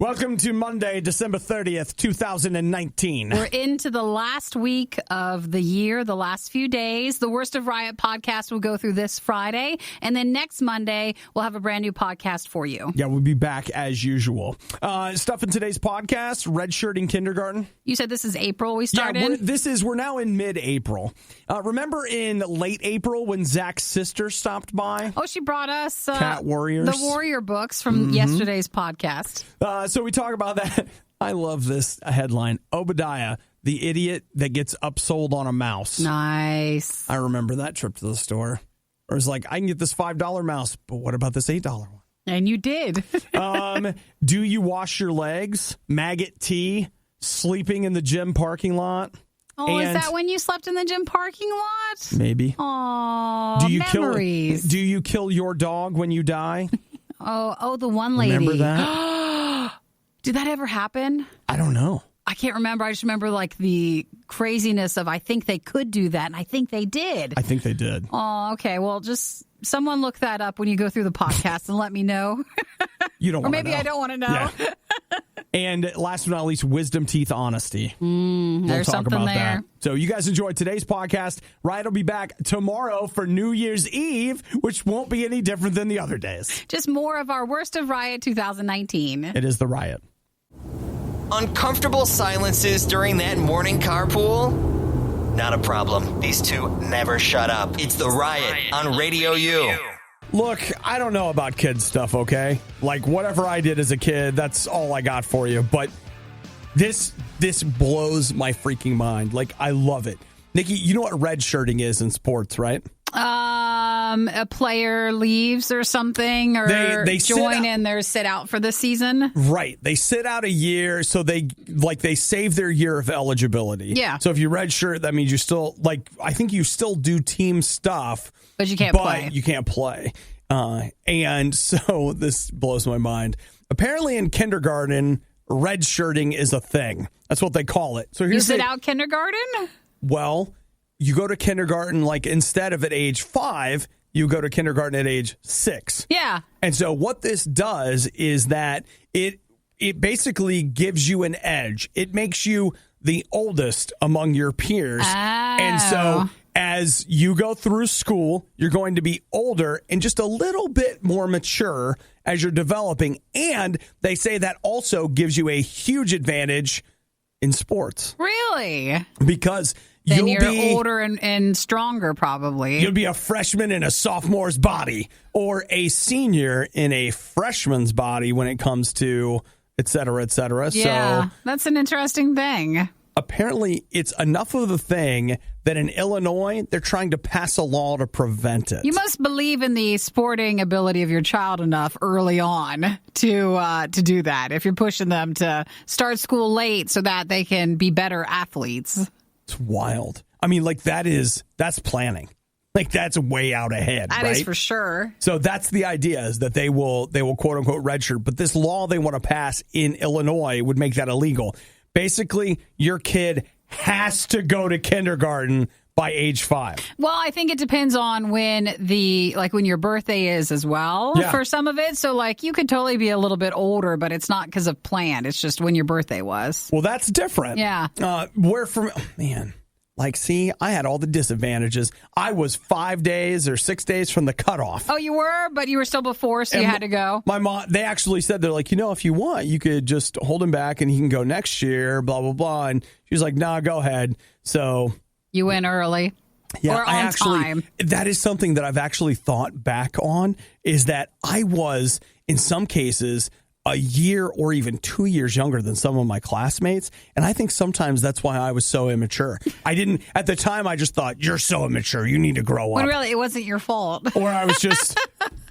Welcome to Monday, December 30th, 2019. We're into the last week of the year, the last few days. The Worst of Riot podcast will go through this Friday. And then next Monday, we'll have a brand new podcast for you. Yeah, we'll be back as usual. Stuff in today's podcast, Redshirting kindergarten. You said this is April we started? Yeah, we're now in mid-April. Remember in late April when Zach's sister stopped by? Oh, she brought us Cat Warriors. The Warrior books from yesterday's podcast. So we talk about that. I love this headline. Obadiah, the idiot that gets upsold on a mouse. Nice. I remember that trip to the store. Or it's like, I can get this $5 mouse, but what about this $8 one? And you did. Do you wash your legs? Maggot Tea, sleeping in the gym parking lot. Oh, is that when you slept in the gym parking lot? Maybe. Aw, memories. Do you kill your dog when you die? Oh, the one lady. Remember that? Did that ever happen? I don't know. I can't remember. I just remember like the craziness of I think they could do that, and I think they did. I think they did. Oh, okay. Well, just someone look that up when you go through the podcast and let me know. You don't want to know. Or maybe I don't want to know. Yeah. And last but not least, wisdom teeth honesty. There's talk something about there. that. So you guys enjoyed today's podcast. Riot will be back tomorrow for New Year's Eve, which won't be any different than the other days. Just more of our Worst of Riot 2019. It is the Riot. Uncomfortable silences during that morning carpool? Not a problem. These two never shut up. It's the Riot on RadioU. Look, I don't know about kid stuff, okay? Like, whatever I did as a kid, that's all I got for you. But this blows my freaking mind. Like, I love it. Nikki, you know what redshirting is in sports, right? A player leaves or something, or they join in their sit out for the season. Right. They sit out a year, so they save their year of eligibility. Yeah. So if you redshirt, that means you still, I think you still do team stuff. But you can't play. You can't play. And so this blows my mind. Apparently in kindergarten, redshirting is a thing. That's what they call it. So you sit out kindergarten? Well, you go to kindergarten, like instead of at age 5, you go to kindergarten at age 6. Yeah. And so what this does is that it basically gives you an edge. It makes you the oldest among your peers. Oh. And so as you go through school, you're going to be older and just a little bit more mature as you're developing. And they say that also gives you a huge advantage in sports. Really? Because then you'll be older and stronger, probably. You'll be a freshman in a sophomore's body or a senior in a freshman's body when it comes to et cetera, et cetera. Yeah, so that's an interesting thing. Apparently, it's enough of a thing that in Illinois, they're trying to pass a law to prevent it. You must believe in the sporting ability of your child enough early on to do that. If you're pushing them to start school late so that they can be better athletes. It's wild. I mean, like that's planning. Like that's way out ahead. That right? is for sure. So that's the idea, is that they will quote unquote redshirt. But this law they want to pass in Illinois would make that illegal. Basically, your kid has to go to kindergarten by age 5. Well, I think it depends on when your birthday is as well for some of it. So you could totally be a little bit older, but it's not because of planned. It's just when your birthday was. Well, that's different. Yeah. I had all the disadvantages. I was 5 days or 6 days from the cutoff. Oh, you were? But you were still before, so you had to go? My mom, they actually said, they're like, if you want, you could just hold him back and he can go next year, blah, blah, blah. And she was like, nah, go ahead. So you went early. Yeah, or on time. That is something that I've actually thought back on, is that I was, in some cases, a year or even 2 years younger than some of my classmates. And I think sometimes that's why I was so immature. At the time, I just thought, you're so immature. You need to grow up. When really, it wasn't your fault. Or I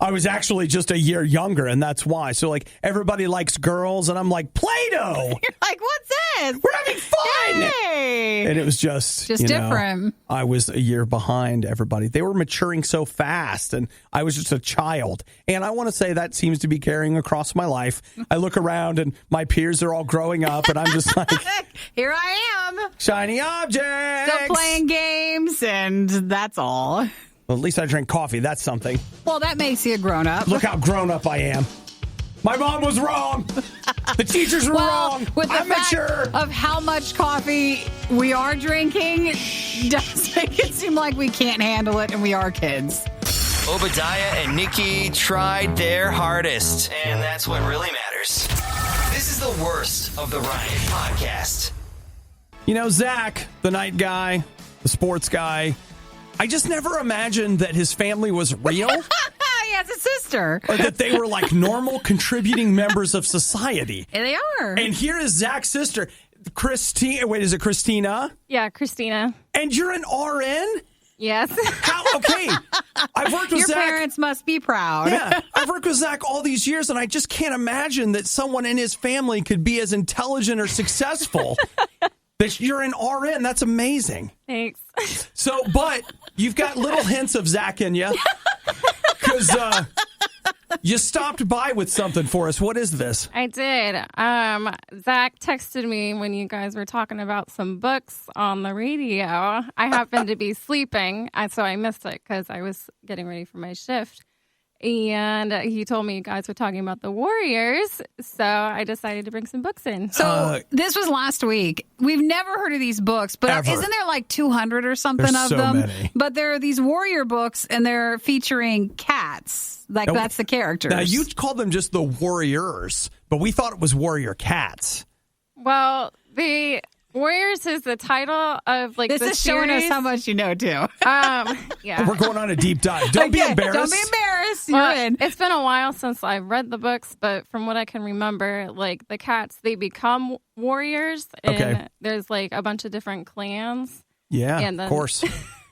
was actually just a year younger, and that's why. So, everybody likes girls, and I'm like, Play-Doh! You're like, what's this? We're having fun! Yay! And it was just different. I was a year behind everybody. They were maturing so fast, and I was just a child. And I want to say that seems to be carrying across my life. I look around, and my peers are all growing up, and I'm just like... Here I am! Shiny objects! Still playing games, and that's all. Well, at least I drink coffee. That's something. Well, that makes you a grown-up. Look how grown up I am. My mom was wrong. The teachers were wrong. With the I'm fact mature. of how much coffee we are drinking, does make it seem like we can't handle it and we are kids. Obadiah and Nikki tried their hardest, and that's what really matters. This is the worst of the Riot podcast. You know, Zach, the night guy, the sports guy, I just never imagined that his family was real. He has a sister. Or that they were like normal contributing members of society. And they are. And here is Zach's sister, Christina. Wait, is it Christina? Yeah, Christina. And you're an RN? Yes. How? Okay. I've worked with Your Zach. parents must be proud. Yeah. I've worked with Zach all these years, and I just can't imagine that someone in his family could be as intelligent or successful. That you're an RN. That's amazing. Thanks. So, but you've got little hints of Zach in you. Because you stopped by with something for us. What is this? I did. Zach texted me when you guys were talking about some books on the radio. I happened to be sleeping, so I missed it because I was getting ready for my shift. And he told me you guys were talking about the Warriors, so I decided to bring some books in. So this was last week. We've never heard of these books, but Ever. isn't there like 200 or something There's of so them? many. But there are these warrior books, and they're featuring cats. Like, Now, that's the characters. Now, you called them just the Warriors, but we thought it was Warrior Cats. Well, the Warriors is the title of like This the is showing us series. how much you know, too. Yeah. We're going on a deep dive. Don't be Okay, embarrassed. Don't be embarrassed. You're Well, in. it's been a while since I've read the books, but from what I can remember, like the cats, they become warriors, and Okay. there's like a bunch of different clans. Yeah, And then- of course.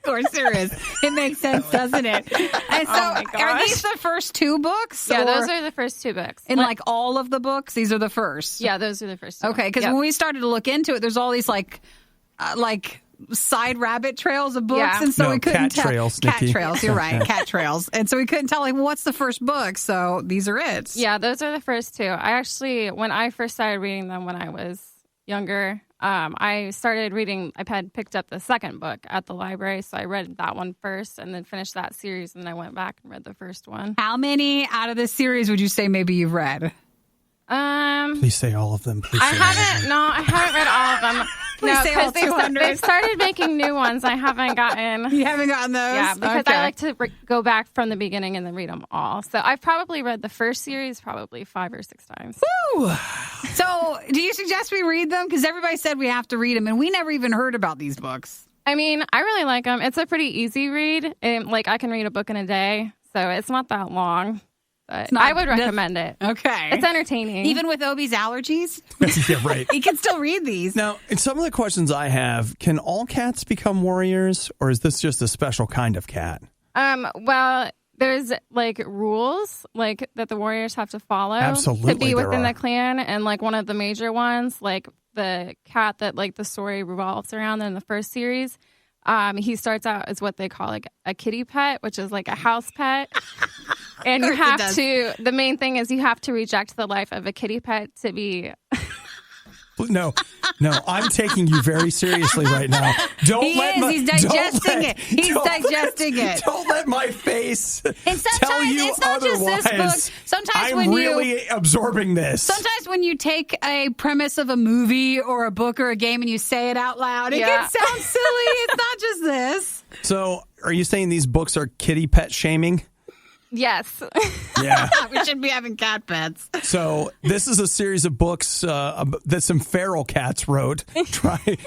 Of course there is. It makes sense, doesn't it? And so, my are these gosh. the first two books? Yeah, or those are the first two books. in like all of the books? These are the first. Yeah, those are the first two. Okay, because Yep. when we started to look into it, there's all these like side rabbit trails of books, Yeah. and so No, we couldn't cat tell. trails, Cat Nikki. trails. You're right, cat trails, and so we couldn't tell like, well, what's the first book? So these are it. Yeah, those are the first two. I actually, when I first started reading them when I was younger, I started reading, I had picked up the second book at the library, so I read that one first and then finished that series, and then I went back and read the first one. How many out of this series would you say maybe you've read? Please say all of them. Please I say all of them. haven't read all of them. Please say all because 200. they've started making new ones. I haven't gotten. You haven't gotten those? Yeah, because Okay. I like to go back from the beginning and then read them all. So I've probably read the first series probably 5 or 6 times. So, do you suggest we read them? Because everybody said we have to read them, and we never even heard about these books. I mean, I really like them. It's a pretty easy read. And, like, I can read a book in a day, so it's not that long. But not- I would recommend it. Okay. It's entertaining. Even with Obi's allergies, Yeah, right. he can still read these. Now, in some of the questions I have, can all cats become warriors, or is this just a special kind of cat? Well, there's like rules like that the warriors have to follow Absolutely, to be there within are. the clan, and like one of the major ones, like the cat that like the story revolves around in the first series. He starts out as what they call like a kitty pet, which is like a house pet. And you course it have does. to, the main thing is you have to reject the life of a kitty pet to be. No, I'm taking you very seriously right now. Don't He let is. my, He's don't digesting let- it. He's don't let- digesting it. Don't let my face And sometimes tell you it's not just otherwise. this book. Sometimes I'm when you- really absorbing this. Sometimes when you take a premise of a movie or a book or a game and you say it out loud, it Yeah. can sound silly. It's not just this. So, are you saying these books are kitty pet shaming? Yes. Yeah. We should be having cat pets. So this is a series of books that some feral cats wrote,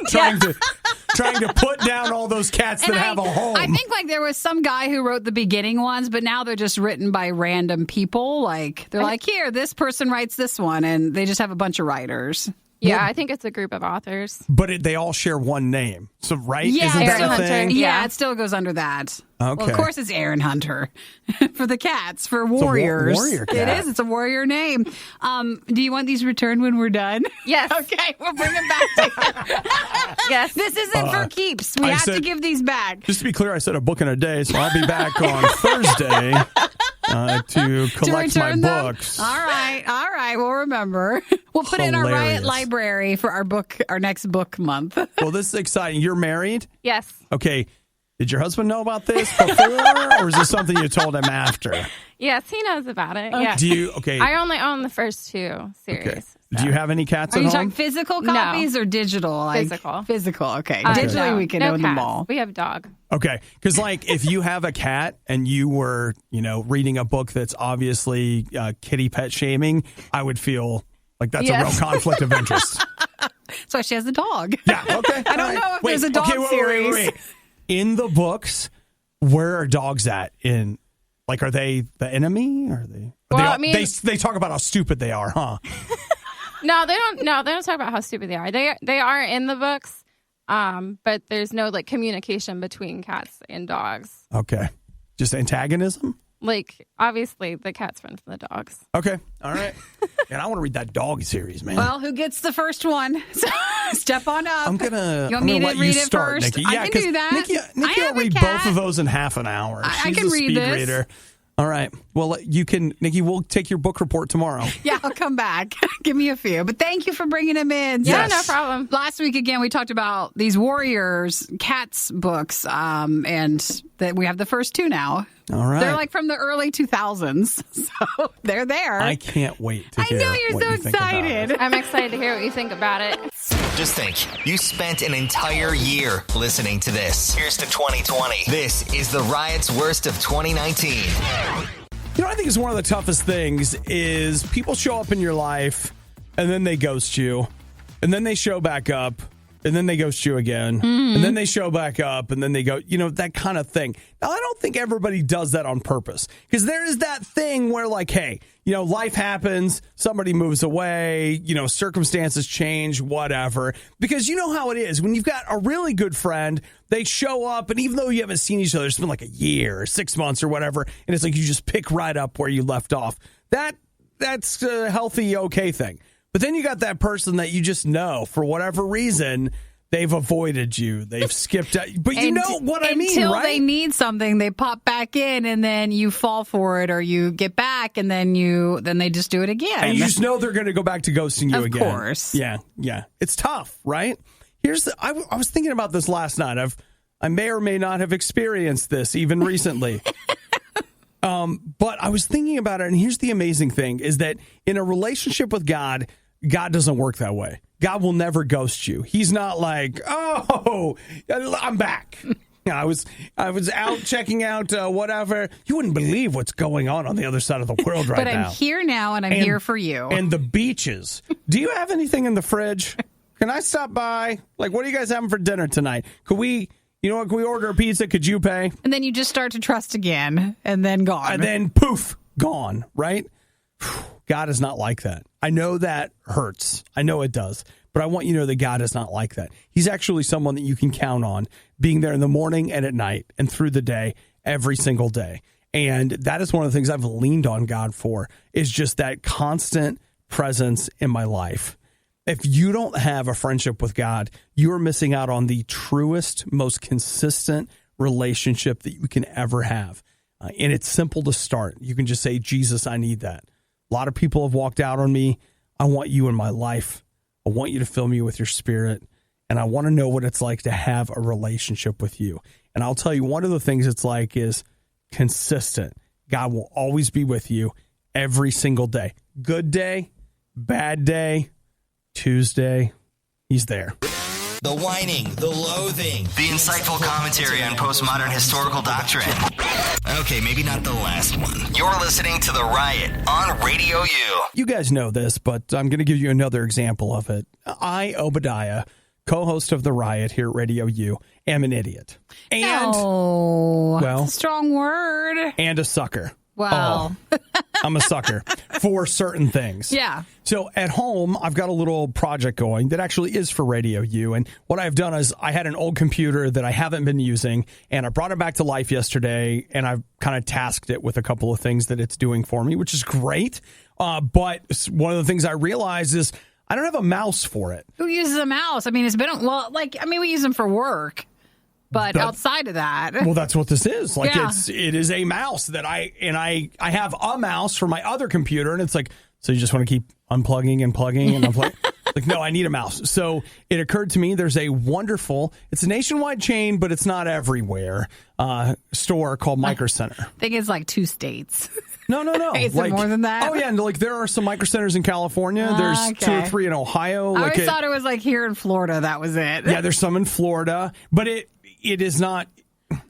trying to put down all those cats that have a home. I think like there was some guy who wrote the beginning ones, but now they're just written by random people. Like they're like, here, this person writes this one, and they just have a bunch of writers. Yeah, I think it's a group of authors. But they all share one name. So, right? Yeah, Isn't Aaron that a Hunter. thing? Yeah, Yeah. it still goes under that. Okay. Well, of course it's Aaron Hunter for the cats, for warriors. warrior It cat. is. It's a warrior name. Do you want these returned when we're done? Yes. Okay, we'll bring them back to Yes. This isn't for keeps. We I have to said- give these back. Just to be clear, I said a book in a day, so I'll be back on Thursday to To collect my return them? books. All right. We'll remember. We'll put it in our Riot Hilarious. library for our next book month. Well, this is exciting. You're married? Yes. Okay. Did your husband know about this before, or is this something you told him after? Yes, he knows about it. Yeah. Do you? Okay. I only own the first 2 series. Okay. Do you have any cats Are at you home? talking physical copies or digital? Like, Physical. Physical, okay. Okay. Digitally, we can own cats. them all. We have dog. Okay, because like if you have a cat and you were, reading a book that's obviously kitty pet shaming, I would feel like that's a real conflict of interest. That's why she has a dog. Yeah, okay. I don't know if there's a dog series. Wait. In the books, where are dogs at? Are they the enemy? Or they talk about how stupid they are, huh? No, they don't. No, they don't talk about how stupid they are. They are in the books, but there's no communication between cats and dogs. Okay, just antagonism. Obviously, the cats run from the dogs. Okay, all right. And I want to read that dog series, man. Well, who gets the first one? Step on up. I'm gonna read you it start, first? Nikki. I Yeah, can do that. Nikki will read both of those in half an hour. I She's can a read speed this. reader. All right. Well, you can, Nikki. We'll take your book report tomorrow. Yeah, I'll come back. Give me a few. But thank you for bringing them in. Yeah, Yes. no problem. Last week, again, we talked about these Warriors cats books, and that we have the first 2 now. All right. They're from the early 2000s, so they're there. I can't wait to hear I know you're what so you think about it. excited. I'm excited to hear what you think about it. Just think, you spent an entire year listening to this. Here's to 2020. This is the Riot's Worst of 2019. I think it's one of the toughest things is people show up in your life and then they ghost you and then they show back up and then they ghost you again and then they show back up and then they go, that kind of thing. Now, I don't think everybody does that on purpose because there is that thing where hey, life happens, somebody moves away, circumstances change, whatever. Because you know how it is when you've got a really good friend, they show up and even though you haven't seen each other, it's been a year or 6 months or whatever. And it's you just pick right up where you left off. That's a healthy, okay thing. But then you got that person that you just know for whatever reason, they've avoided you. They've skipped out. But you know what I mean, Until right? they need something, they pop back in and then you fall for it or you get back and then they just do it again. And you just know they're going to go back to ghosting you again. Of course. Yeah. It's tough, right? I was thinking about this last night. I may or may not have experienced this even recently. But I was thinking about it, and here's the amazing thing, is that in a relationship with God, God doesn't work that way. God will never ghost you. He's not oh, I'm back. I was out checking out whatever. You wouldn't believe what's going on the other side of the world right now. But I'm here now, and I'm here for you. And the beaches. Do you have anything in the fridge? Can I stop by? What are you guys having for dinner tonight? Could we... can we order a pizza? Could you pay? And then you just start to trust again, and then gone. And then poof, gone, right? God is not like that. I know that hurts. I know it does. But I want you to know that God is not like that. He's actually someone that you can count on being there in the morning and at night and through the day, every single day. And that is one of the things I've leaned on God for, is just that constant presence in my life. If you don't have a friendship with God, you're missing out on the truest, most consistent relationship that you can ever have. And it's simple to start. You can just say, Jesus, I need that. A lot of people have walked out on me. I want you in my life. I want you to fill me with your spirit. And I want to know what it's like to have a relationship with you. And I'll tell you, one of the things it's like is consistent. God will always be with you every single day. Good day, bad day, Tuesday, he's there. The whining, the loathing, the insightful commentary on postmodern historical doctrine. Okay, maybe not the last one. You're listening to The Riot on RadioU. You guys know this, but I'm going to give you another example of it. I, Obadiah, co-host of The Riot here at RadioU, am an idiot. And, that's a strong word. And a sucker. Wow. Oh, I'm a sucker for certain things. Yeah. So at home, I've got a little project going that actually is for RadioU. And what I've done is I had an old computer that I haven't been using, and I brought it back to life yesterday, and I've kind of tasked it with a couple of things that it's doing for me, which is great. But one of the things I realized is I don't have a mouse for it. Who uses a mouse? I mean, we use them for work. But outside of that, well, that's what this is. Yeah. It is a mouse that I have a mouse for my other computer, and it's so you just want to keep unplugging and plugging and unplugging. Like, no, I need a mouse. So it occurred to me there's a wonderful, it's a nationwide chain, but it's not everywhere, store called Micro Center. I think it's like 2 states. No. Is it more than that? Oh, yeah. And like there are some Micro Centers in California. There's 2 or 3 in Ohio. I always thought it was like here in Florida. That was it. Yeah, there's some in Florida, but it is not.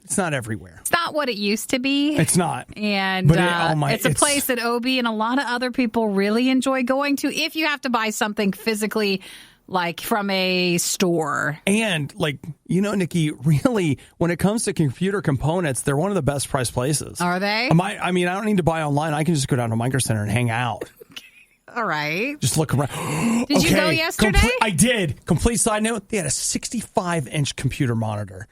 It's not everywhere. It's not what it used to be. It's not. And it's a place that Obi and a lot of other people really enjoy going to if you have to buy something physically, like from a store. And like, Nikki, really, when it comes to computer components, they're one of the best priced places. Are they? I mean, I don't need to buy online. I can just go down to Micro Center and hang out. All right. Just look around. Did you go yesterday? I did. Complete side note, they had a 65-inch computer monitor.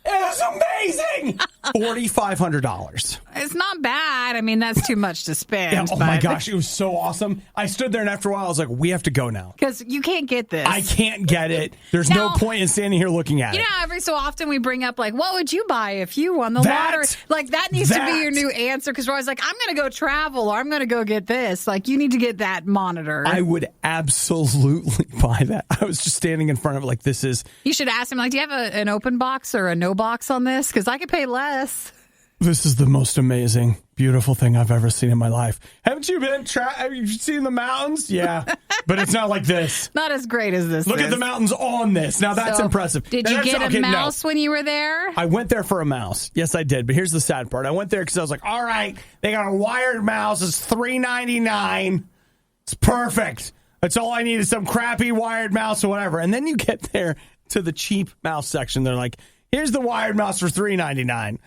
It was amazing. $4,500. It's not bad. I mean, that's too much to spend. Yeah, oh my gosh, it was so awesome. I stood there and after a while I was like, we have to go now. Because you can't get this. I can't get it. There's no point in standing here looking at it. You know, every so often we bring up, like, what would you buy if you won the lottery? Like, that needs to be your new answer because we're always like, I'm going to go travel or I'm going to go get this. Like, you need to get that monitor. I would absolutely buy that. I was just standing in front of it like, this is... You should ask him, like, do you have an open box or a no box on this? Because I could pay less. This is the most amazing, beautiful thing I've ever seen in my life. Haven't you been? Have you seen the mountains? Yeah, but it's not like this. Not as great as this. Look at the mountains on this. Now that's impressive. Did you get a mouse when you were there? I went there for a mouse. Yes, I did. But here's the sad part. I went there because I was like, all right, they got a wired mouse. It's $3.99. It's perfect. That's all I need is some crappy wired mouse or whatever. And then you get there to the cheap mouse section. They're like, here's the wired mouse for $3.99.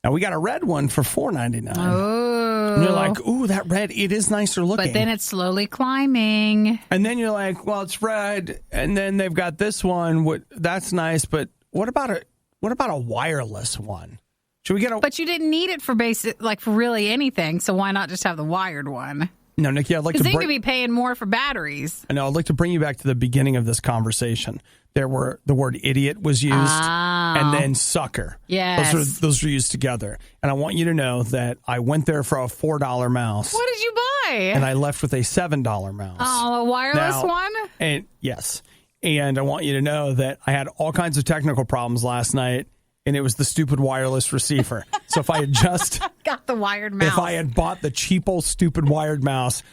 Now, we got a red one for $4.99. Oh. And you're like, ooh, that red, it is nicer looking. But then it's slowly climbing. And then you're like, well, it's red. And then they've got this one. That's nice. But what about a wireless one? Should we get a... But you didn't need it for for really anything. So why not just have the wired one? No, Nikki, I'd like to... Because they could be paying more for batteries. I know. I'd like to bring you back to the beginning of this conversation. The word idiot was used, and then sucker. Yes. Those were used together. And I want you to know that I went there for a $4 mouse. What did you buy? And I left with a $7 mouse. Oh, a wireless one? And yes. And I want you to know that I had all kinds of technical problems last night, and it was the stupid wireless receiver. So if I had just... got the wired mouse. If I had bought the cheap old stupid wired mouse,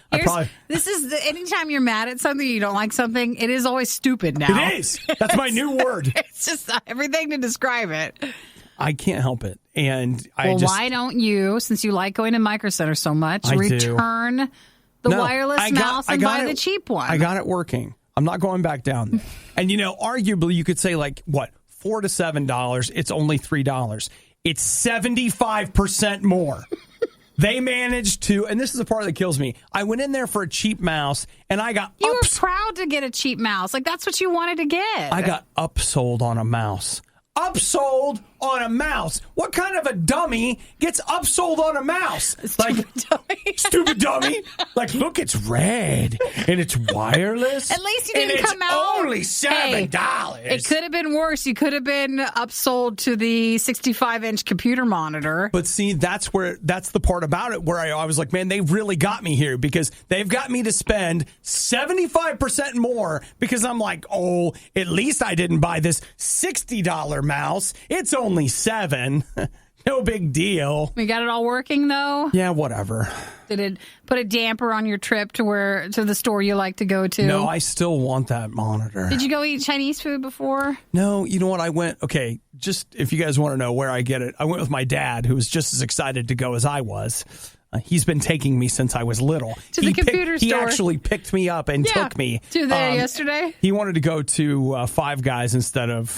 This is anytime you're mad at something, you don't like something, it is always stupid now. It is. That's my new word. It's just everything to describe it. I can't help it. And why don't you, since you like going to Micro Center so much, return the wireless mouse and buy the cheap one? I got it working. I'm not going back down there. And, arguably you could say like, what, $4 to $7. It's only $3. It's 75% more. They managed to, and this is the part that kills me. I went in there for a cheap mouse, and I got You were proud to get a cheap mouse. Like, that's what you wanted to get. I got upsold on a mouse. Upsold on a mouse. What kind of a dummy gets upsold on a mouse? Stupid dummy. Like, look, it's red and it's wireless. At least you didn't come out. It's only $7. It could have been worse. You could have been upsold to the 65-inch computer monitor. But see, that's the part about it where I was like, man, they've really got me here because they've got me to spend 75% more because I'm like, oh, at least I didn't buy this $60 mouse. It's only $7. No big deal. We got it all working, though? Yeah, whatever. Did it put a damper on your trip to the store you like to go to? No, I still want that monitor. Did you go eat Chinese food before? No, you know what? I went, okay, just if you guys want to know where I get it, I went with my dad, who was just as excited to go as I was. He's been taking me since I was little. To the computer store. He actually picked me up and took me. To there yesterday? He wanted to go to Five Guys instead of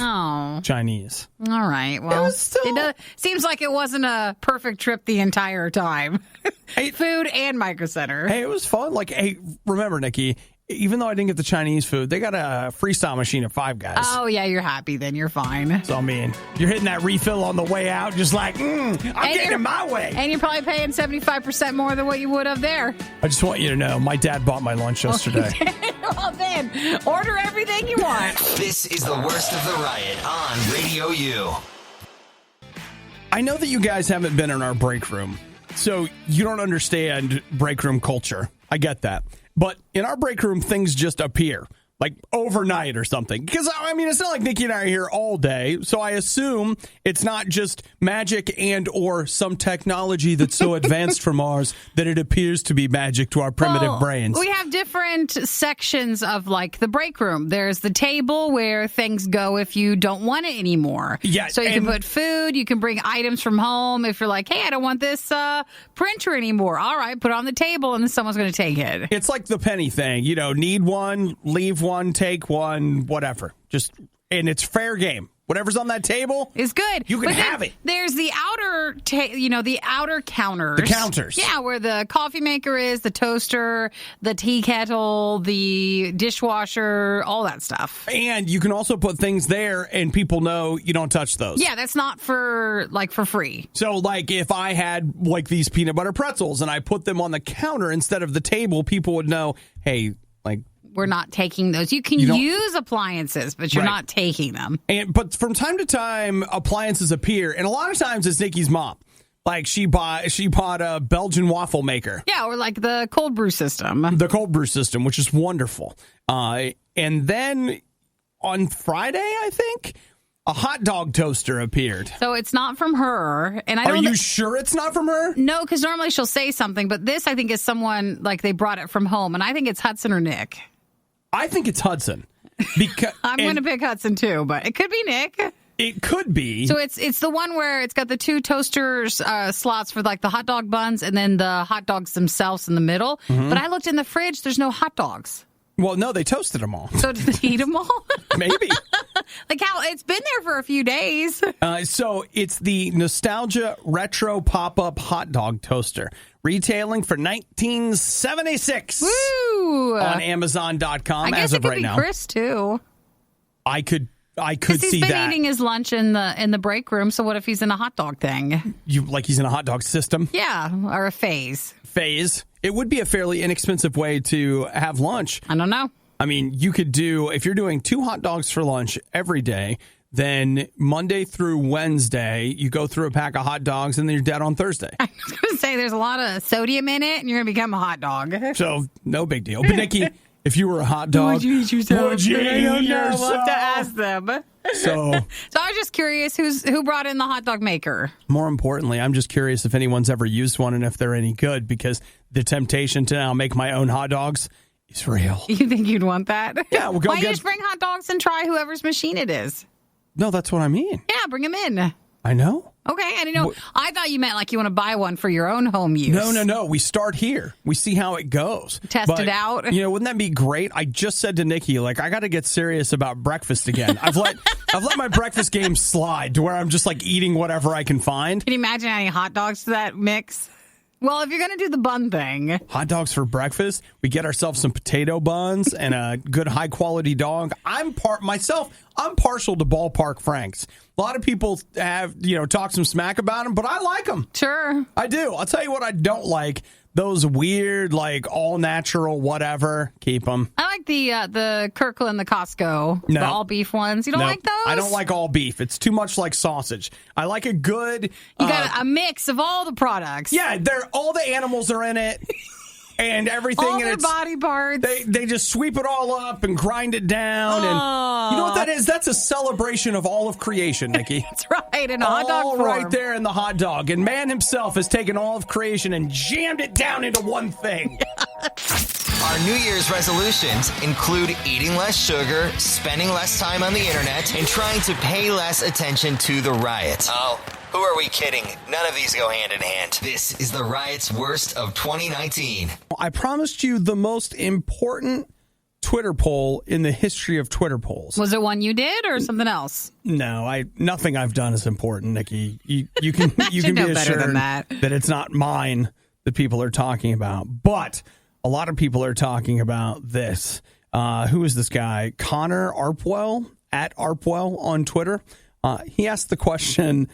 Chinese. All right. Well, it seems like it wasn't a perfect trip the entire time. Food and Micro Center. Hey, it was fun. Like, hey, remember, Nikki, even though I didn't get the Chinese food, they got a freestyle machine at Five Guys. Oh, yeah, you're happy then. You're fine. So, I mean, you're hitting that refill on the way out, just like, I'm getting in my way. And you're probably paying 75% more than what you would have there. I just want you to know, my dad bought my lunch yesterday. Well, then, order everything you want. This is the worst of the riot on Radio U. I know that you guys haven't been in our break room, so you don't understand break room culture. I get that. But in our break room, things just appear. Like overnight or something. Because, I mean, it's not like Nikki and I are here all day. So I assume it's not just magic and or some technology that's so advanced from ours that it appears to be magic to our primitive brains. We have different sections of, like, the break room. There's the table where things go if you don't want it anymore. Yeah, so you can put food. You can bring items from home. If you're like, hey, I don't want this printer anymore. All right, put it on the table, and then someone's going to take it. It's like the penny thing. You know, need one, leave one, take one, whatever. And it's fair game. Whatever's on that table is good. You can have it. There's the outer, the outer counters. The counters. Yeah, where the coffee maker is, the toaster, the tea kettle, the dishwasher, all that stuff. And you can also put things there, and people know you don't touch those. Yeah, that's not for free. So, like, if I had, like, these peanut butter pretzels and I put them on the counter instead of the table, people would know, hey, like, we're not taking those. You can use appliances, but you're not taking them. But from time to time, appliances appear, and a lot of times it's Nikki's mom. Like she bought a Belgian waffle maker. Yeah, or like the cold brew system. The cold brew system, which is wonderful. And then on Friday, I think, a hot dog toaster appeared. So it's not from her. And Are you sure it's not from her? No, because normally she'll say something, but this I think is someone, like, they brought it from home, and I think it's Hudson or Nick. I think it's Hudson. Because I'm going to pick Hudson too, but it could be Nick. It could be. So it's the one where it's got the two toasters slots for, like, the hot dog buns and then the hot dogs themselves in the middle. Mm-hmm. But I looked in the fridge. There's no hot dogs. Well, no, they toasted them all. So did they eat them all? Maybe. Like how it's been there for a few days. So it's the Nostalgia Retro Pop-Up Hot Dog Toaster, retailing for $19.76. Woo! On Amazon.com. I guess as it of could right be now. Chris too. I could see that. He's been eating his lunch in the break room. So what if he's in a hot dog thing? He's in a hot dog system? Yeah, or a phase. It would be a fairly inexpensive way to have lunch. I don't know. I mean, you could if you're doing 2 hot dogs for lunch every day, then Monday through Wednesday, you go through a pack of hot dogs, and then you're dead on Thursday. I was going to say, there's a lot of sodium in it, and you're going to become a hot dog. So, no big deal. But, Nikki, if you were a hot dog, would you eat yourself? Would you eat yourself? We'll have to ask them. So I was just curious who brought in the hot dog maker. More importantly, I'm just curious if anyone's ever used one and if they're any good, because the temptation to now make my own hot dogs is real. You think you'd want that? Yeah, we'll go. Why don't you just bring hot dogs and try whoever's machine it is? No, that's what I mean. Yeah, bring them in. I know. Okay, I didn't know. I thought you meant like you want to buy one for your own home use. No. We start here. We see how it goes. Test it out. Wouldn't that be great? I just said to Nikki, I got to get serious about breakfast again. I've let my breakfast game slide to where I'm just eating whatever I can find. Can you imagine adding hot dogs to that mix? Well, if you're going to do the bun thing. Hot dogs for breakfast, we get ourselves some potato buns and a good high-quality dog. I'm partial to Ballpark Franks. A lot of people have, talk some smack about them, but I like them. Sure. I do. I'll tell you what I don't like. Those weird, all-natural whatever. Keep them. I like the Kirkland, the Costco, the all-beef ones. You don't like those? I don't like all beef. It's too much like sausage. I like a good... You got a mix of all the products. Yeah, all the animals are in it. And everything. All their body parts. They just sweep it all up and grind it down. And you know what that is? That's a celebration of all of creation, Nikki. That's right, in a hot dog form. All right there in the hot dog. And man himself has taken all of creation and jammed it down into one thing. Our New Year's resolutions include eating less sugar, spending less time on the internet, and trying to pay less attention to the riot. Oh, who are we kidding? None of these go hand in hand. This is the riot's worst of 2019. I promised you the most important Twitter poll in the history of Twitter polls. Was it one you did or something else? No, nothing I've done is important, Nikki. You can be assured that it's not mine that people are talking about. But a lot of people are talking about this. Who is this guy? Connor Arpwell, at Arpwell on Twitter. He asked the question,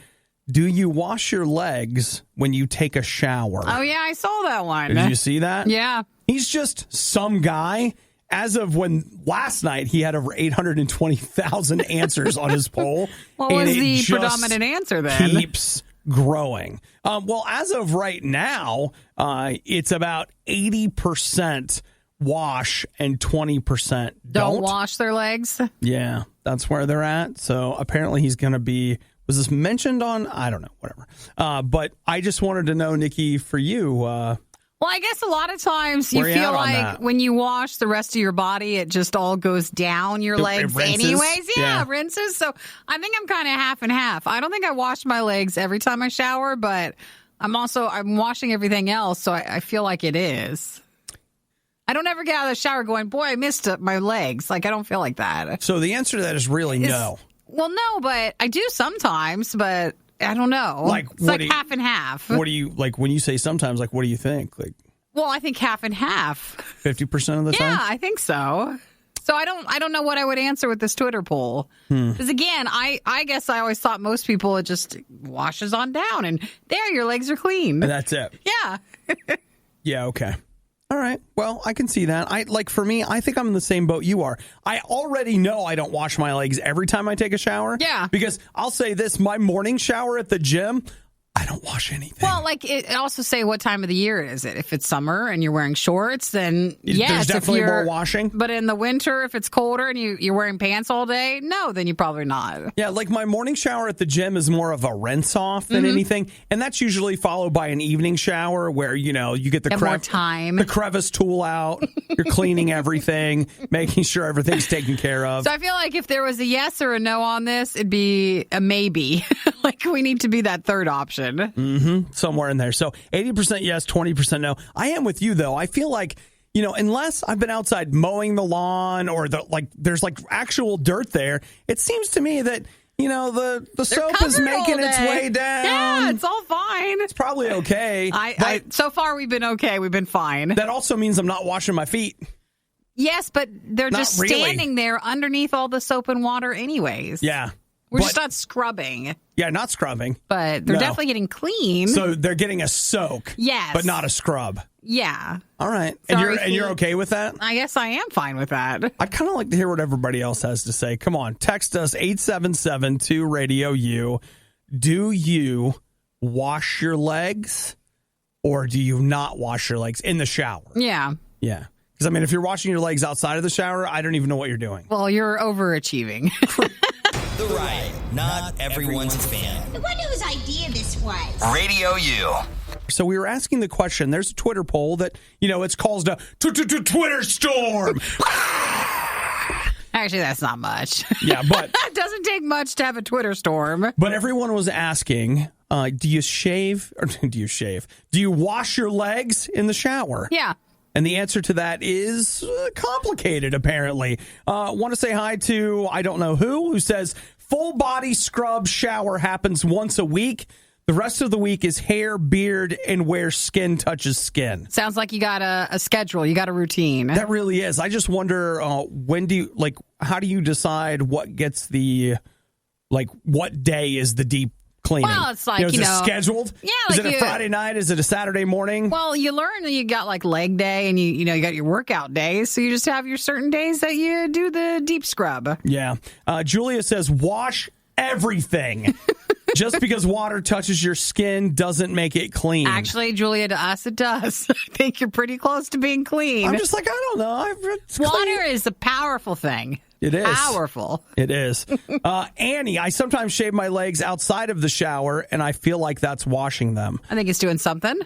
do you wash your legs when you take a shower? Oh, yeah, I saw that one. Did you see that? Yeah. He's just some guy. As of last night, he had over 820,000 answers on his poll. What was the predominant answer then? Keeps growing. Well, as of right now, it's about 80% wash and 20% Don't wash their legs. Yeah, that's where they're at. So apparently he's going to be, was this mentioned on, I don't know, whatever. But I just wanted to know, Nikki, for you. Well, I guess a lot of times you Where you feel at on like that? when you wash the rest of your body, it just all goes down your legs rinses? anyways. Yeah, Yeah. rinses. So I think I'm kind of half and half. I don't think I wash my legs every time I shower, but I'm washing everything else, so I feel like it is. I don't ever get out of the shower going, boy, I missed my legs. Like, I don't feel like that. So the answer to that is really no. Well, no, but I do sometimes, but I don't know. Like, it's like half and half. What do you, like, when you say sometimes, like, what do you think? Like, Well, I think half and half. 50% of the time? Yeah, I think so. So I don't know what I would answer with this Twitter poll. Because again, I guess I always thought most people, it just washes on down and there your legs are clean. And that's it. Yeah. Yeah, okay. All right. Well, I can see that. For me, I think I'm in the same boat you are. I already know I don't wash my legs every time I take a shower. Yeah. Because I'll say this, my morning shower at the gym, I don't wash anything. Well, like it also say what time of the year is it. If it's summer and you're wearing shorts, then yes. There's definitely more washing. But in the winter, if it's colder and you're wearing pants all day, no, then you're probably not. Yeah, like my morning shower at the gym is more of a rinse off than anything. And that's usually followed by an evening shower where, you get the more time. The crevice tool out. You're cleaning everything, making sure everything's taken care of. So I feel like if there was a yes or a no on this, it'd be a maybe. Like we need to be that third option. Mm-hmm. Somewhere in there. So 80% yes, 20% no. I am with you, though. I feel like, unless I've been outside mowing the lawn or there's actual dirt there, it seems to me that, the soap is making its way down. Yeah, it's all fine. It's probably okay. So far, we've been okay. We've been fine. That also means I'm not washing my feet. Yes, but they're Not just really. standing there underneath all the soap and water anyways. Yeah. We're just not scrubbing. Yeah, not scrubbing. But they're No. definitely getting clean. So they're getting a soak. Yes. But not a scrub. Yeah. All right. Sorry, And you're okay with that? I guess I am fine with that. I'd kind of like to hear what everybody else has to say. Come on, text us 877-2-RADIO-U. Do you wash your legs or do you not wash your legs in the shower? Yeah. Yeah. Because, if you're washing your legs outside of the shower, I don't even know what you're doing. Well, you're overachieving. The Riot, not everyone's fan. I wonder whose idea this was. RadioU. So we were asking the question. There's a Twitter poll that, it's called a Twitter storm. Actually, that's not much. Yeah, but It doesn't take much to have a Twitter storm. But everyone was asking, do you shave or do you shave? Do you wash your legs in the shower? Yeah. And the answer to that is complicated, apparently. Want to say hi to, I don't know who says, full body scrub shower happens once a week. The rest of the week is hair, beard, and where skin touches skin. Sounds like you got a schedule. You got a routine. That really is. I just wonder, how do you decide what gets what day is the deep cleaning? Well, it's like, is it scheduled? Yeah. Is it a Friday night? Is it a Saturday morning? Well, you learn that you got leg day and you got your workout days. So you just have your certain days that you do the deep scrub. Yeah. Julia says, wash everything. Just because water touches your skin doesn't make it clean. Actually, Julia, to us, it does. I think you're pretty close to being clean. I'm just I don't know. Water is a powerful thing. It is. Powerful. It is. Annie, I sometimes shave my legs outside of the shower, and I feel like that's washing them. I think it's doing something.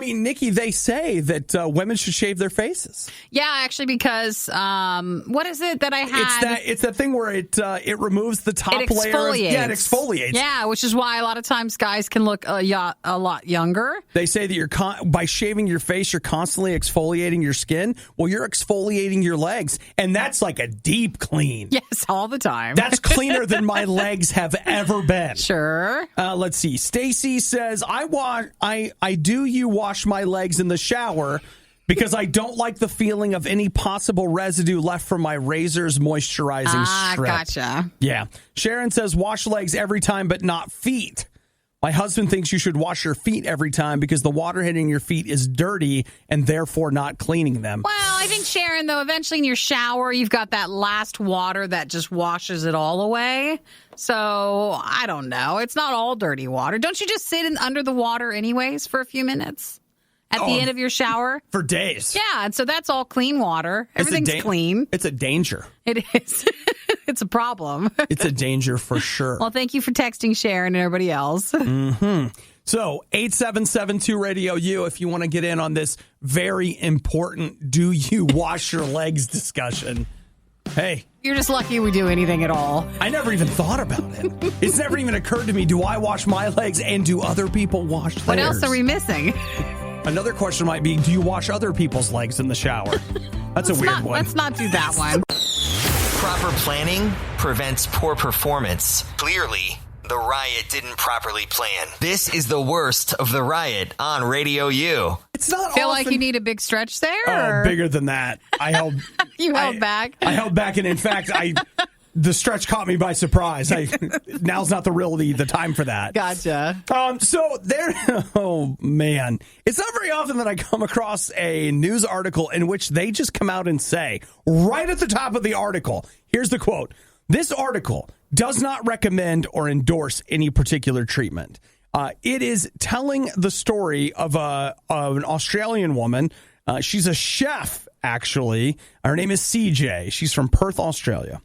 Nikki, they say that women should shave their faces. Yeah, actually, because what is it that I had? It's that thing where it removes the top it layer. It exfoliates. Yeah, which is why a lot of times guys can look a lot younger. They say that by shaving your face, you're constantly exfoliating your skin. Well, you're exfoliating your legs, and that's like a deep clean. Yes, all the time. That's cleaner than my legs have ever been. Sure. Let's see. Stacy says, I do wash my legs in the shower because I don't like the feeling of any possible residue left from my razor's moisturizing strip. Gotcha. Yeah. Sharon says, wash legs every time, but not feet. My husband thinks you should wash your feet every time because the water hitting your feet is dirty and therefore not cleaning them. Well, I think, Sharon, though, eventually in your shower, you've got that last water that just washes it all away. So, I don't know. It's not all dirty water. Don't you just sit under the water anyways for a few minutes? at the end of your shower. For days. Yeah, and so that's all clean water. Everything's clean. It's a danger. It is. It's a problem. It's a danger for sure. Well, thank you for texting Sharon and everybody else. Mm-hmm. So 877-2-RADIO-U if you want to get in on this very important do you wash your legs discussion. Hey. You're just lucky we do anything at all. I never even thought about it. It's never even occurred to me, do I wash my legs and do other people wash theirs? What else are we missing? Another question might be, do you wash other people's legs in the shower? That's a weird one. Let's not do that one. Proper planning prevents poor performance. Clearly, the riot didn't properly plan. This is the worst of the riot on Radio U. It's not Feel often... like you need a big stretch there? Oh, bigger than that. I held... You held back? I held back, and in fact, the stretch caught me by surprise. Now's not the time for that. Gotcha. So there, oh man, it's not very often that I come across a news article in which they just come out and say, right at the top of the article, here's the quote: "This article does not recommend or endorse any particular treatment." It is telling the story of an Australian woman. She's a chef, actually. Her name is CJ. She's from Perth, Australia.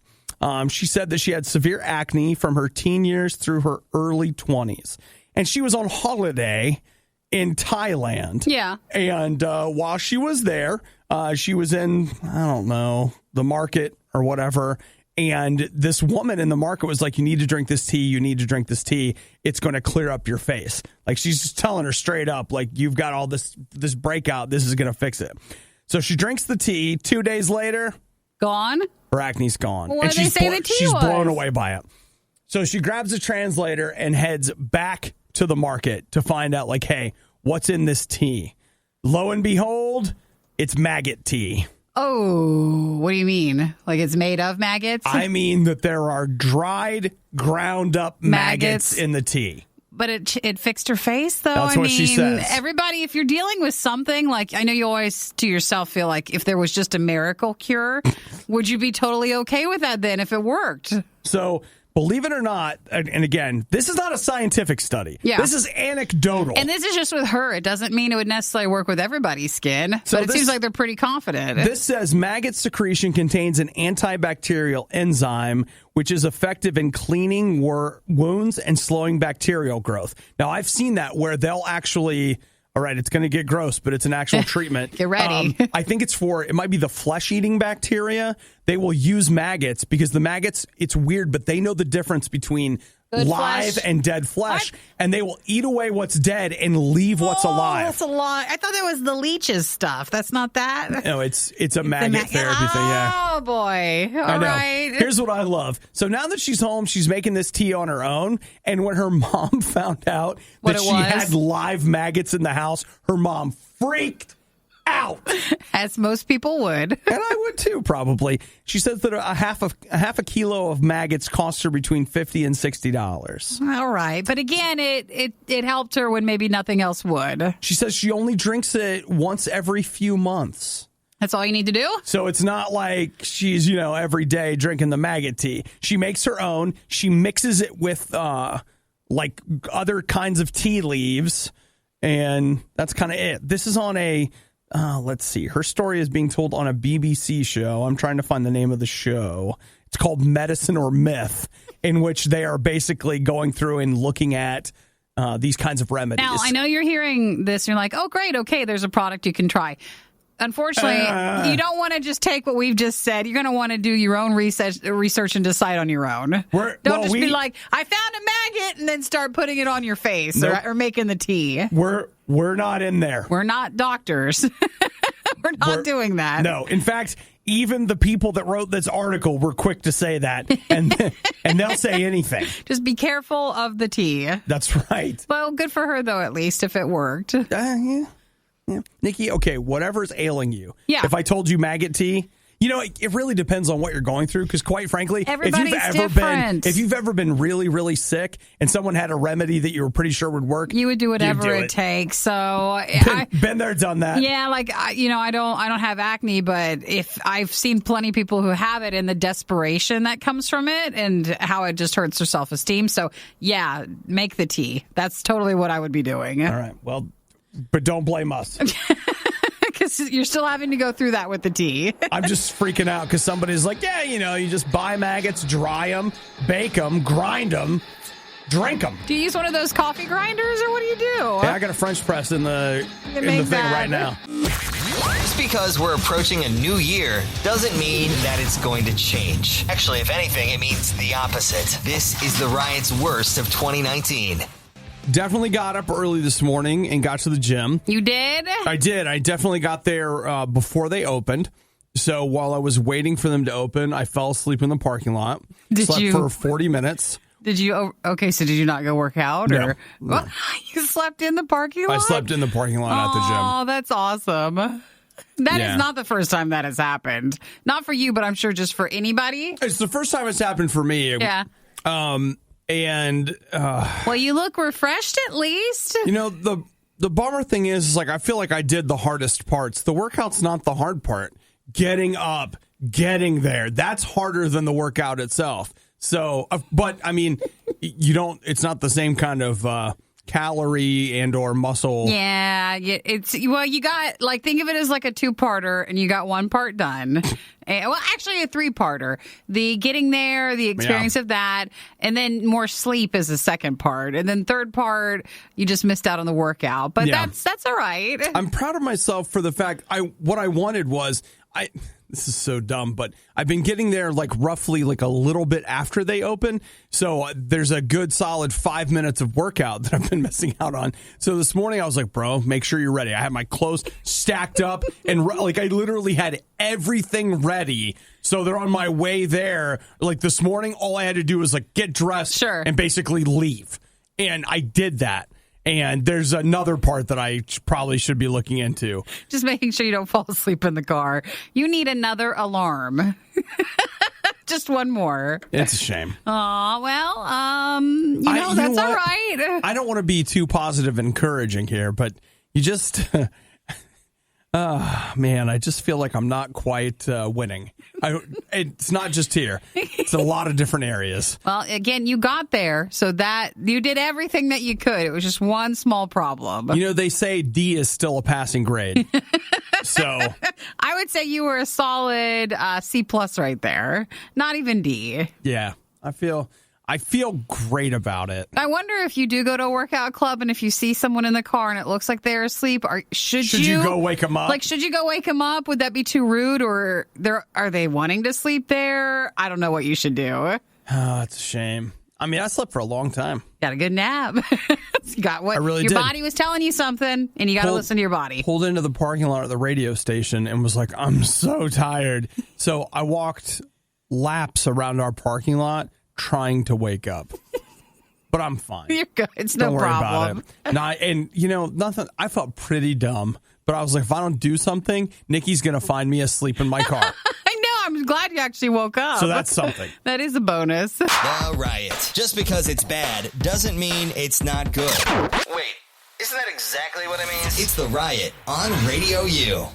She said that she had severe acne from her teen years through her early 20s. And she was on holiday in Thailand. Yeah. And while she was there, she was in, I don't know, the market or whatever. And this woman in the market was like, you need to drink this tea. You need to drink this tea. It's going to clear up your face. Like, she's just telling her straight up, like, you've got all this breakout. This is going to fix it. So she drinks the tea. 2 days later, gone. Her acne's gone. What did they say the tea she's was? blown away by it. So she grabs a translator and heads back to the market to find out, like, hey, what's in this tea? Lo and behold, it's Maggot Tea. Oh, what do you mean? Like it's made of maggots? I mean that there are dried, ground up maggots in the tea. But it fixed her face, though. That's what she says. Everybody, if you're dealing with something, like, I know you always to yourself feel like if there was just a miracle cure, would you be totally okay with that then if it worked? So, believe it or not, and again, this is not a scientific study. Yeah. This is anecdotal. And this is just with her. It doesn't mean it would necessarily work with everybody's skin. So but it seems like they're pretty confident. This says maggot secretion contains an antibacterial enzyme, which is effective in cleaning wounds and slowing bacterial growth. Now, I've seen that where they'll actually... All right, it's going to get gross, but it's an actual treatment. Get ready. I think it might be the flesh-eating bacteria. They will use maggots because the maggots, it's weird, but they know the difference between Good live flesh. and dead flesh, What? and they will eat away what's dead and leave what's alive. That's a lot. I thought that was the leeches stuff. That's not that. No, it's a maggot therapy thing, yeah. Oh, boy. I All know. right. Here's what I love. So now that she's home, she's making this tea on her own. And when her mom found out that she had live maggots in the house, her mom freaked out. As most people would. And I would too, probably. She says that a half a kilo of maggots costs her between $50 and $60. All right. But again, it helped her when maybe nothing else would. She says she only drinks it once every few months. That's all you need to do? So it's not like she's, every day drinking the maggot tea. She makes her own. She mixes it with like other kinds of tea leaves. And that's kind of it. This is on a... let's see. Her story is being told on a BBC show. I'm trying to find the name of the show. It's called Medicine or Myth, in which they are basically going through and looking at these kinds of remedies. Now, I know you're hearing this and you're like, oh, great. Okay, there's a product you can try. Unfortunately, you don't want to just take what we've just said. You're going to want to do your own research and decide on your own. Don't be like, I found a maggot, and then start putting it on your face or making the tea. We're not in there. We're not doctors. We're not doing that. No. In fact, even the people that wrote this article were quick to say that, and they'll say anything. Just be careful of the tea. That's right. Well, good for her, though, at least, if it worked. Yeah. Nikki, okay, whatever's ailing you. Yeah. If I told you maggot tea, it really depends on what you're going through, because quite frankly, if you've ever been really, really sick and someone had a remedy that you were pretty sure would work, you would do whatever it takes. So been there, done that. Yeah, like I don't have acne, but if I've seen plenty of people who have it and the desperation that comes from it and how it just hurts their self-esteem. So yeah, make the tea. That's totally what I would be doing. All right. Well, but don't blame us. Because you're still having to go through that with the tea. I'm just freaking out because somebody's like, yeah, you just buy maggots, dry them, bake them, grind them, drink them. Do you use one of those coffee grinders, or what do you do? Yeah, I got a French press in the thing right now. Just because we're approaching a new year doesn't mean that it's going to change. Actually, if anything, it means the opposite. This is the Riot's worst of 2019. Definitely got up early this morning and got to the gym. You did? I did. I definitely got there before they opened. So while I was waiting for them to open, I fell asleep in the parking lot. Slept for 40 minutes. Did you? Okay, so did you not go work out? No. What? You slept in the parking lot? I slept in the parking lot at the gym. Oh, that's awesome. That is not the first time that has happened. Not for you, but I'm sure just for anybody. It's the first time it's happened for me. Yeah. Well, you look refreshed at least. The bummer thing is like I feel like I did the hardest parts. The workout's not the hard part. Getting up, getting there, that's harder than the workout itself. So, but I mean, it's not the same kind of calorie and or muscle. Yeah, you got, like, think of it as like a 2-parter, and you got one part done. Actually a 3-parter. The getting there, the experience of that, and then more sleep is the second part. And then third part, you just missed out on the workout. But that's all right. I'm proud of myself for the fact what I wanted was this is so dumb, but I've been getting there like roughly like a little bit after they open. So there's a good solid 5 minutes of workout that I've been missing out on. So this morning I was like, bro, make sure you're ready. I had my clothes stacked up and like I literally had everything ready. So they're on my way there. Like this morning, all I had to do was like get dressed and basically leave. And I did that. And there's another part that I probably should be looking into. Just making sure you don't fall asleep in the car. You need another alarm. Just one more. It's a shame. Oh, well, that's all right. I don't want to be too positive and encouraging here, but you just... man, I just feel like I'm not quite winning. It's not just here. It's a lot of different areas. Well, again, you got there, so that you did everything that you could. It was just one small problem. They say D is still a passing grade. So I would say you were a solid C+ right there. Not even D. Yeah, I feel great about it. I wonder if you do go to a workout club and if you see someone in the car and it looks like they're asleep, should you go wake them up? Like, should you go wake them up? Would that be too rude? Or are they wanting to sleep there? I don't know what you should do. Oh, it's a shame. I mean, I slept for a long time. Got a good nap. You got what I really your did. Body was telling you something, and you got to listen to your body. Pulled into the parking lot at the radio station and was like, I'm so tired. So I walked laps around our parking lot trying to wake up. But I'm fine. You're good. It's Don't no worry problem. about it. Nothing. I felt pretty dumb, but I was like, if I don't do something, Nikki's going to find me asleep in my car. I know. I'm glad you actually woke up. So that's something. That is a bonus. The Riot. Just because it's bad doesn't mean it's not good. Wait, isn't that exactly what I mean? It's The Riot on RadioU.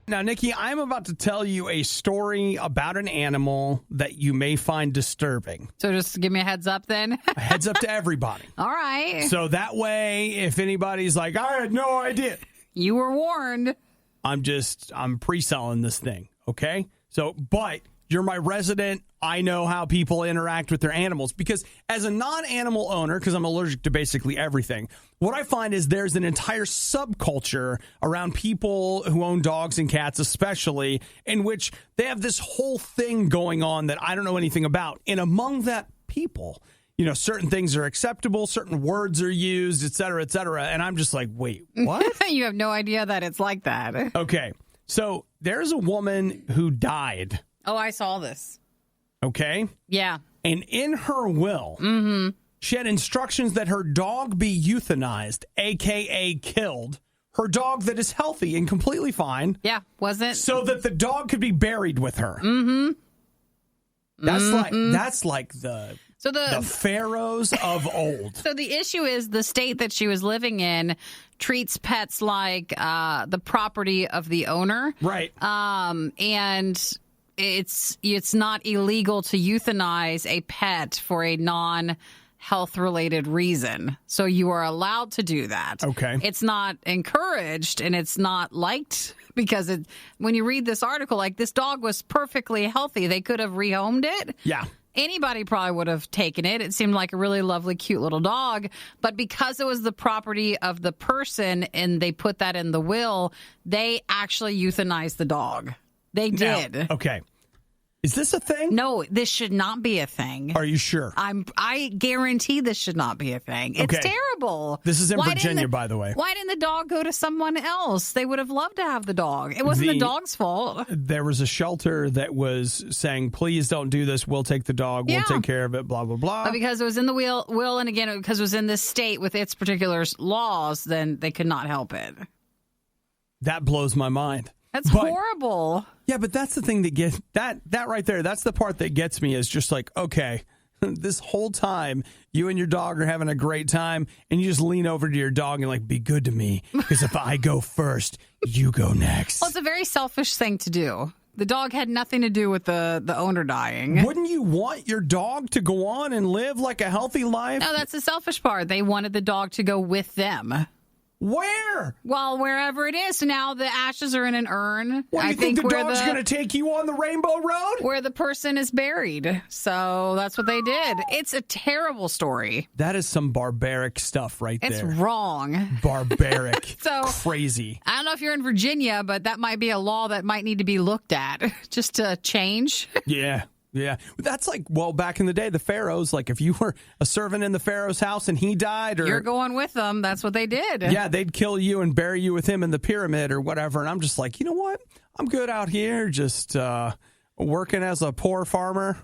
Now, Nikki, I'm about to tell you a story about an animal that you may find disturbing. So just give me a heads up then. A heads up to everybody. All right. So that way, if anybody's like, I had no idea. You were warned. I'm pre-selling this thing, okay? So, but you're my resident. I know how people interact with their animals because as a non-animal owner, because I'm allergic to basically everything, what I find is there's an entire subculture around people who own dogs and cats especially, in which they have this whole thing going on that I don't know anything about. And among that people, certain things are acceptable, certain words are used, et cetera, et cetera. And I'm just like, wait, what? You have no idea that it's like that. Okay. So there's a woman who died. Oh, I saw this. Okay? Yeah. And in her will, she had instructions that her dog be euthanized, a.k.a. killed. Her dog that is healthy and completely fine. Yeah, wasn't. So that the dog could be buried with her. Mm-hmm. That's like the pharaohs of old. So the issue is the state that she was living in treats pets like the property of the owner. Right. And it's not illegal to euthanize a pet for a non-health health-related reason. So you are allowed to do that. Okay. It's not encouraged and it's not liked because when you read this article, like this dog was perfectly healthy. They could have rehomed it. Yeah. Anybody probably would have taken it. It seemed like a really lovely, cute little dog. But because it was the property of the person and they put that in the will, they actually euthanized the dog. They did. Now, okay. Is this a thing? No, this should not be a thing. Are you sure? I guarantee this should not be a thing. It's Okay. terrible. This is in Virginia, by the way. Why didn't the dog go to someone else? They would have loved to have the dog. It wasn't the dog's fault. There was a shelter that was saying, please don't do this. We'll take the dog. We'll take care of it, blah, blah, blah. But because it was in the will, and again, because it was in this state with its particular laws, then they could not help it. That blows my mind. That's horrible. Yeah, but that's the thing that gets that right there. That's the part that gets me is just like, okay, this whole time you and your dog are having a great time and you just lean over to your dog and like, be good to me because if I go first, you go next. Well, it's a very selfish thing to do. The dog had nothing to do with the owner dying. Wouldn't you want your dog to go on and live like a healthy life? No, that's the selfish part. They wanted the dog to go with them. Where? Well, wherever it is. So now the ashes are in an urn. What, do you think the dog's going to take you on the Rainbow Road? Where the person is buried. So that's what they did. It's a terrible story. That is some barbaric stuff right there. It's wrong. Barbaric. So crazy. I don't know if you're in Virginia, but that might be a law that might need to be looked at just to change. Yeah. Yeah. That's like, well, back in the day, the pharaohs, like if you were a servant in the pharaoh's house and he died or... You're going with them. That's what they did. Yeah, they'd kill you and bury you with him in the pyramid or whatever. And I'm just like, you know what? I'm good out here just working as a poor farmer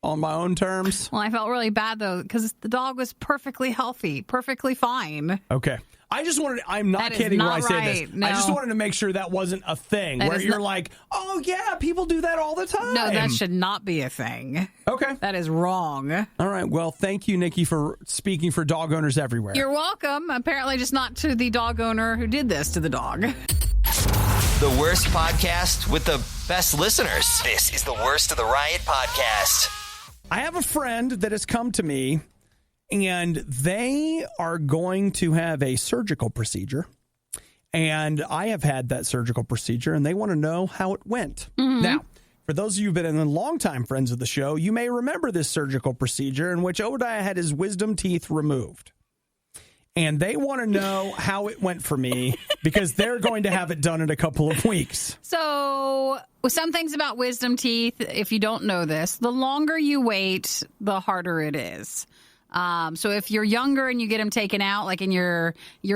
on my own terms. Well, I felt really bad, though, because the dog was perfectly healthy, perfectly fine. Okay. I just wanted, I'm not kidding when I say this. No. I just wanted to make sure that wasn't a thing where you're like, oh, yeah, people do that all the time. No, that should not be a thing. Okay. That is wrong. All right. Well, thank you, Nikki, for speaking for dog owners everywhere. You're welcome. Apparently just not to the dog owner who did this to the dog. The worst podcast with the best listeners. This is the Worst of the Riot podcast. I have a friend that has come to me, and they are going to have a surgical procedure. And I have had that surgical procedure, and they want to know how it went. Mm-hmm. Now, for those of you who've been in longtime friends of the show, you may remember this surgical procedure in which Obadiah had his wisdom teeth removed. And they want to know how it went for me because they're going to have it done in a couple of weeks. So, some things about wisdom teeth, if you don't know this, the longer you wait, the harder it is. So if you're younger and you get them taken out, like in your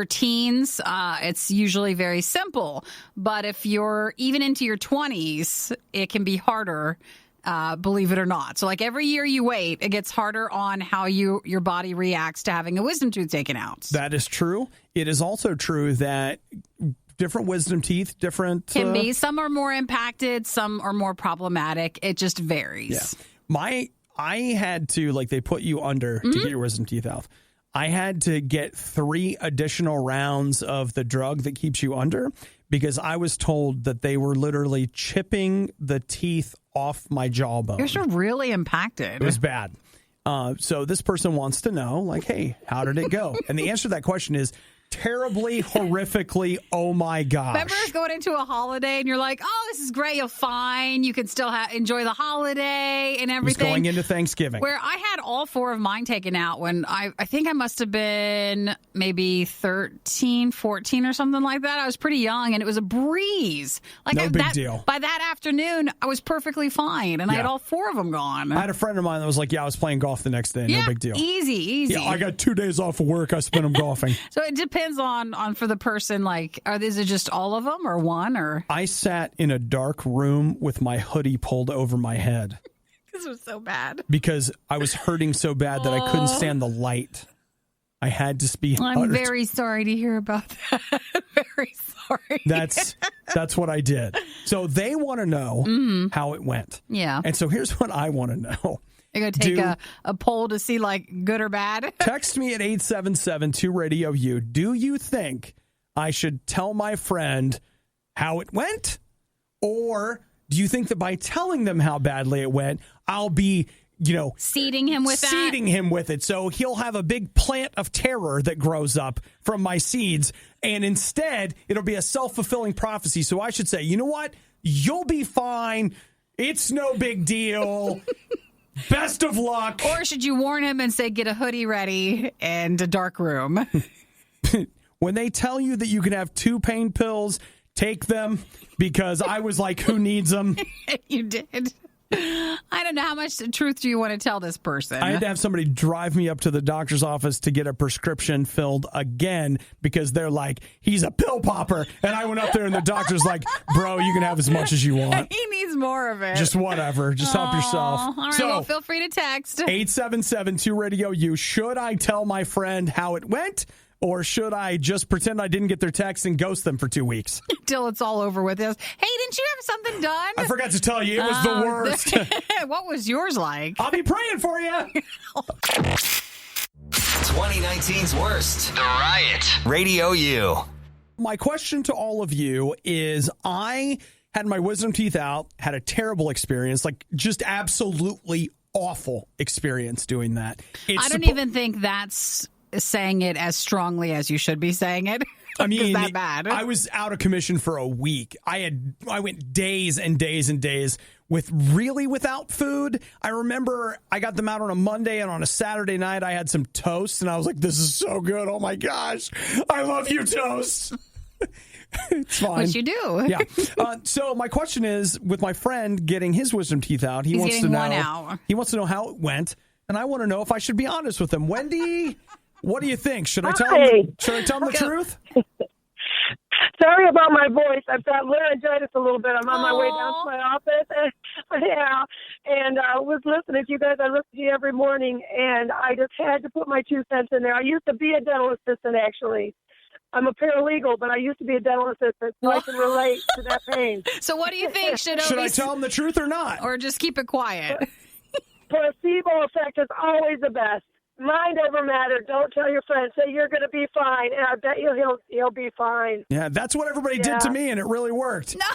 teens, it's usually very simple. But if you're even into your 20s, it can be harder. Believe it or not. So like every year you wait, it gets harder on how your body reacts to having a wisdom tooth taken out. That is true. It is also true that different wisdom teeth, different... Can be. Some are more impacted. Some are more problematic. It just varies. Yeah. I had to, like, they put you under to get your wisdom teeth out. I had to get 3 additional rounds of the drug that keeps you under because I was told that they were literally chipping the teeth off my jawbone. You're really impacted. It was bad. So this person wants to know, like, hey, how did it go? And the answer to that question is terribly, horrifically, oh my gosh. Remember going into a holiday and you're like, oh, this is great, you're fine. You can still enjoy the holiday and everything. Going into Thanksgiving. Where I had all 4 of mine taken out when I think I must have been maybe 13, 14 or something like that. I was pretty young and it was a breeze. Like no big deal. By that afternoon, I was perfectly fine and I had all 4 of them gone. I had a friend of mine that was like, yeah, I was playing golf the next day. No big deal. Easy. Yeah, I got 2 days off of work. I spent them golfing. So it depends on for the person, like, is it just all of them or one? Or I sat in a dark room with my hoodie pulled over my head. This was so bad. Because I was hurting so bad that I couldn't stand the light. I had to be I'm very sorry to hear about that. Very sorry. That's what I did. So they want to know how it went. Yeah. And so here's what I want to know. You're going to take a poll to see, like, good or bad? Text me at 877-2RadioU. Do you think I should tell my friend how it went? Or do you think that by telling them how badly it went, I'll be seeding him with it. So he'll have a big plant of terror that grows up from my seeds. And instead, it'll be a self-fulfilling prophecy. So I should say, you know what? You'll be fine. It's no big deal. Best of luck. Or should you warn him and say, get a hoodie ready and a dark room? When they tell you that you can have 2 pain pills, take them, because I was like, who needs them? You did. I don't know. How much truth do you want to tell this person? I had to have somebody drive me up to the doctor's office to get a prescription filled again, because they're like, he's a pill popper. And I went up there and the doctor's like, bro, you can have as much as you want. He needs more of it. Just whatever. Just help yourself. All right, well, feel free to text. 877-2-RADIO-U. Should I tell my friend how it went? Or should I just pretend I didn't get their text and ghost them for 2 weeks? Till it's all over with this. Hey, didn't you have something done? I forgot to tell you. It was the worst. What was yours like? I'll be praying for you. 2019's worst. The Riot. RadioU. My question to all of you is, I had my wisdom teeth out, had a terrible experience, like just absolutely awful experience doing that. I don't even think that's saying it as strongly as you should be saying it. I mean, that bad. I was out of commission for a week. I went days and days and days without food. I remember I got them out on a Monday, and on a Saturday night I had some toast, and I was like, this is so good. Oh my gosh. I love you, toast. It's fine. What you do. Yeah. So my question is, with my friend getting his wisdom teeth out, he wants to know how it went, and I want to know if I should be honest with him. Wendy, what do you think? Should I tell him the truth? Sorry about my voice. I've got laryngitis a little bit. I'm on my way down to my office. Yeah. And I was listening to you guys. I listen to you every morning, and I just had to put my 2 cents in there. I used to be a dental assistant, actually. I'm a paralegal, but I used to be a dental assistant, so I can relate to that pain. So what do you think? Should I tell him the truth or not? Or just keep it quiet? Placebo effect is always the best. Mind over matter. Don't tell your friend. Say you're going to be fine, and I bet he'll be fine. Yeah, that's what everybody did to me, and it really worked. No.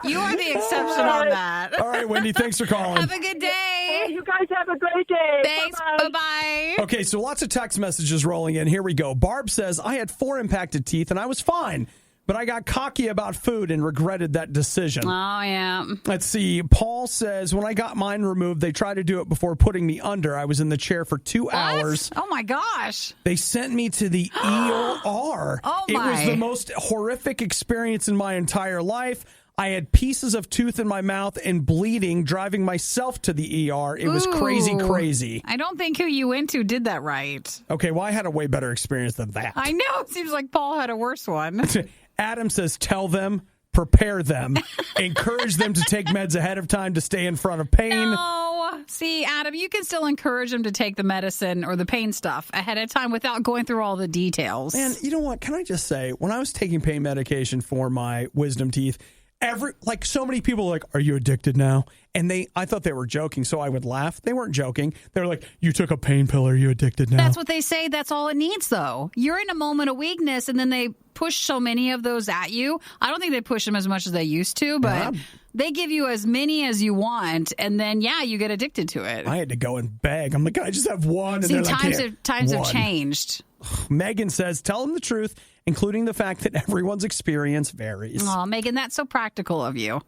You are the exception on that. All right, Wendy, thanks for calling. Have a good day. Hey, you guys have a great day. Thanks. Bye-bye. Okay, so lots of text messages rolling in. Here we go. Barb says, I had 4 impacted teeth, and I was fine. But I got cocky about food and regretted that decision. Oh, yeah. Let's see. Paul says, when I got mine removed, they tried to do it before putting me under. I was in the chair for 2 hours. Oh, my gosh. They sent me to the ER. Oh, It was the most horrific experience in my entire life. I had pieces of tooth in my mouth and bleeding, driving myself to the ER. It was crazy. I don't think who you went to did that right. Okay, well, I had a way better experience than that. I know. It seems like Paul had a worse one. Adam says, tell them, prepare them, encourage them to take meds ahead of time to stay in front of pain. No. See, Adam, you can still encourage them to take the medicine or the pain stuff ahead of time without going through all the details. And you know what? Can I just say, when I was taking pain medication for my wisdom teeth, so many people were like, are you addicted now? And I thought they were joking, so I would laugh. They weren't joking. They were like, you took a pain pill, are you addicted now? That's what they say. That's all it needs, though. You're in a moment of weakness, and then they push so many of those at you. I don't think they push them as much as they used to, but they give you as many as you want, and then, you get addicted to it. I had to go and beg. I'm like, I just have one. And see, times have changed. Megan says, tell them the truth, including the fact that everyone's experience varies. Oh, Megan, that's so practical of you.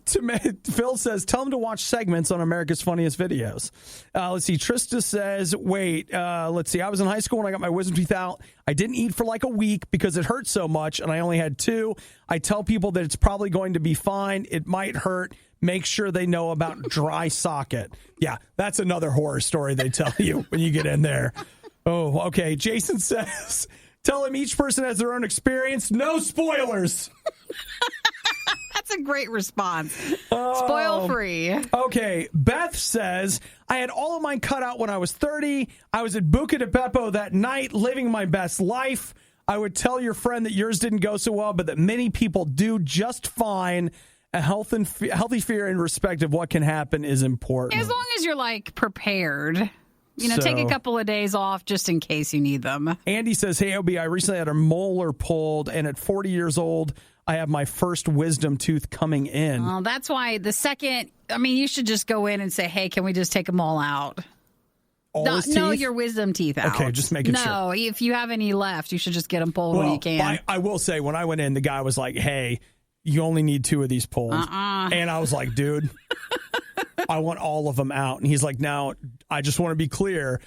Phil says, tell them to watch segments on America's Funniest Videos. Let's see. Trista says, let's see. I was in high school when I got my wisdom teeth out. I didn't eat for like a week because it hurt so much, and I only had 2. I tell people that it's probably going to be fine. It might hurt. Make sure they know about dry socket. Yeah, that's another horror story they tell you when you get in there. Oh, okay. Jason says, tell them each person has their own experience. No spoilers. That's a great response. Spoil free. Okay. Beth says, I had all of mine cut out when I was 30. I was at Buca de Beppo that night, living my best life. I would tell your friend that yours didn't go so well, but that many people do just fine. A healthy fear and respect of what can happen is important. As long as you're prepared. Take a couple of days off just in case you need them. Andy says, hey, OB, I recently had a molar pulled, and at 40 years old, I have my first wisdom tooth coming in. Well, that's why the second I mean, you should just go in and say, hey, can we just take them all out? No, your wisdom teeth out. Okay, just making sure. No, if you have any left, you should just get them pulled when you can. I will say, when I went in, the guy was like, hey, you only need 2 of these pulled. And I was like, dude, I want all of them out. And he's like, now, I just want to be clear,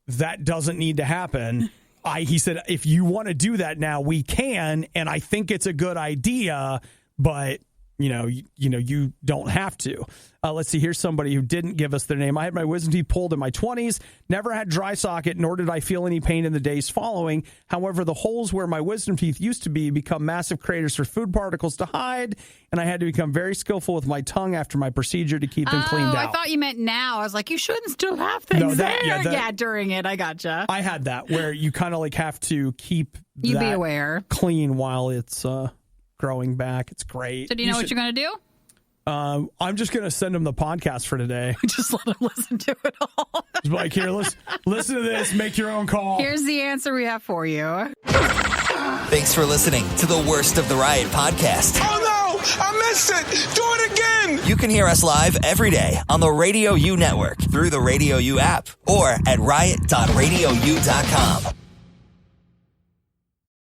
that doesn't need to happen. He said, if you want to do that now, we can, and I think it's a good idea, but you don't have to. Let's see. Here's somebody who didn't give us their name. I had my wisdom teeth pulled in my 20s, never had dry socket, nor did I feel any pain in the days following. However, the holes where my wisdom teeth used to be become massive craters for food particles to hide, and I had to become very skillful with my tongue after my procedure to keep them cleaned out. I thought you meant now. I was like, you shouldn't still have things there. During it. I gotcha. I had that where you kind of like have to keep be aware clean while it's growing back. It's great. So do you know what you're going to do? I'm just going to send them the podcast for today. Just let them listen to it all. Just like, here, listen to this. Make your own call. Here's the answer we have for you. Thanks for listening to the Worst of the Riot podcast. Oh, no! I missed it! Do it again! You can hear us live every day on the RadioU network through the RadioU app or at riot.radiou.com.